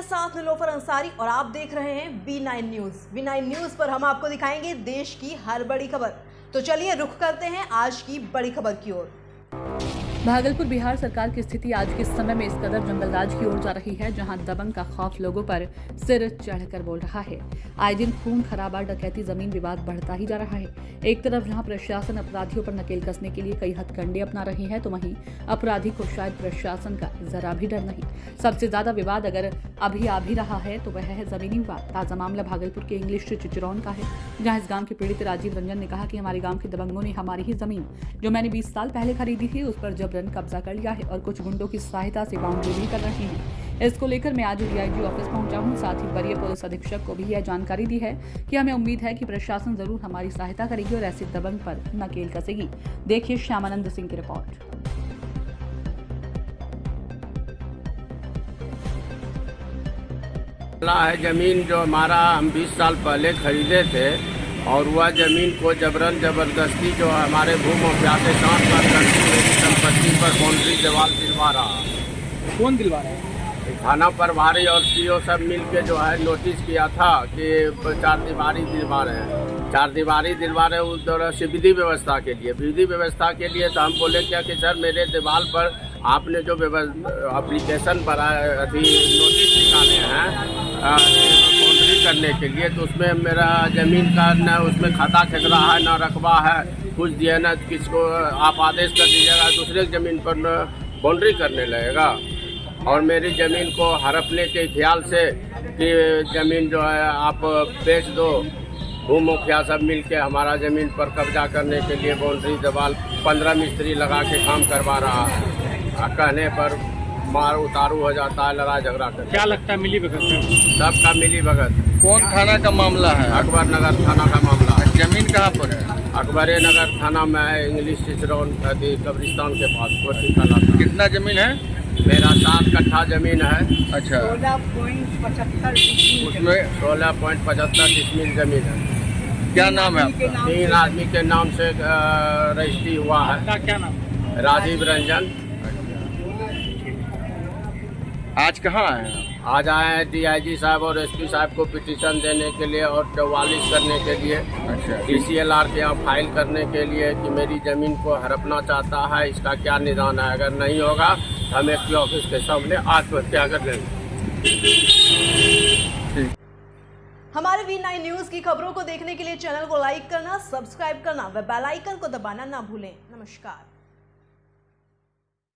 साथ नीलोफर अंसारी और आप देख रहे हैं V9 न्यूज। V9 न्यूज पर हम आपको दिखाएंगे देश की हर बड़ी खबर। तो चलिए रुख करते हैं आज की बड़ी खबर की ओर। भागलपुर बिहार सरकार की स्थिति आज के समय में इस कदर जंगलराज की ओर जा रही है, जहां दबंग का खौफ लोगों पर सिर चढ़कर बोल रहा है। आए दिन खून खराबा, डकैती, जमीन विवाद बढ़ता ही जा रहा है। एक तरफ जहां प्रशासन अपराधियों पर नकेल कसने के लिए कई हथकंडे अपना रही है, तो वहीं अपराधी को शायद प्रशासन का जरा भी डर नहीं। सबसे ज्यादा विवाद अगर अभी आ भी रहा है तो वह है जमीनी विवाद। ताजा मामला भागलपुर के इंग्लिश चिचरौन का है, जहाँ इस गाँव के पीड़ित राजीव रंजन ने कहा कि हमारे गाँव के दबंगों ने हमारी ही जमीन, जो मैंने 20 साल पहले खरीदी थी, उस पर जबरन कब्जा कर लिया है और कुछ गुंडों की सहायता से बाउंड्री भी कर रहे हैं। इसको लेकर मैं आज डीआईजी ऑफिस पहुंचा हूं। साथ ही वरीय पुलिस अधीक्षक को भी यह जानकारी दी है कि हमें उम्मीद है कि प्रशासन जरूर हमारी सहायता करेगी और ऐसे दबंग पर नकेल कसेगी। देखिए श्यामानंद सिंह की रिपोर्ट। है जमीन जो हमारा हम 20 साल पहले खरीदे थे और वह जमीन को जबरन जबरदस्ती जो हमारे भू माफिया के साथ करके मेरी संपत्ति पर बाउंड्री दीवार दिलवा रहा है। कौन दिलवा रहा है? थाना प्रभारी और सीओ सब मिल के जो है नोटिस किया था कि 4 दीवारी दिलवा रहे हैं। 4 दीवारी दिलवा रहे हैं उस दौरान से विधि व्यवस्था के लिए तो हम बोले क्या कि सर मेरे दीवार पर आपने जो एप्लीकेशन पर नोटिस निकाले हैं बाउंड्री करने के लिए, तो उसमें मेरा ज़मीन का न उसमें खाता खसरा है न रकबा है, कुछ दिया न किसको आप आदेश कर दीजिएगा दूसरे ज़मीन पर बाउंड्री करने लगेगा। और मेरी ज़मीन को हड़पने के ख्याल से कि ज़मीन जो है आप बेच दो, भू मुखिया सब मिल के हमारा ज़मीन पर कब्जा करने के लिए बाउंड्री दीवार 15 मिस्त्री लगा के काम करवा रहा है। कहने पर मार उतारू हो जाता है, लड़ाई झगड़ा कर। क्या लगता है मिली भगत है? सबका मिली भगत। कौन थाना का मामला है? अकबर नगर थाना का मामला है। जमीन कहाँ पर है? अकबरे नगर थाना में है, इंग्लिश चिचरौन कब्रिस्तान के पास कोठी कला। कितना जमीन है? मेरा 7 कट्ठा जमीन है। अच्छा, 16.75 उसमें 16.75 डिसमिल जमीन है। क्या नाम है आपका? 3 आदमी के नाम से रजिस्ट्री हुआ है। आपका क्या नाम? राजीव रंजन। आज कहाँ आए हैं? आज आए हैं डीआईजी साहब और एसपी साहब को पिटीशन देने के लिए और 44 करने के लिए। अच्छा, DCLR के यहाँ फाइल करने के लिए कि मेरी ज़मीन को हड़पना चाहता है, इसका क्या निदान है। अगर नहीं होगा तो हम एसपी ऑफिस के सामने आत्महत्या कर लेंगे। हमारे V9 न्यूज की खबरों को देखने के लिए चैनल को लाइक करना, सब्सक्राइब करना व बेल आइकन को दबाना ना भूलें। नमस्कार।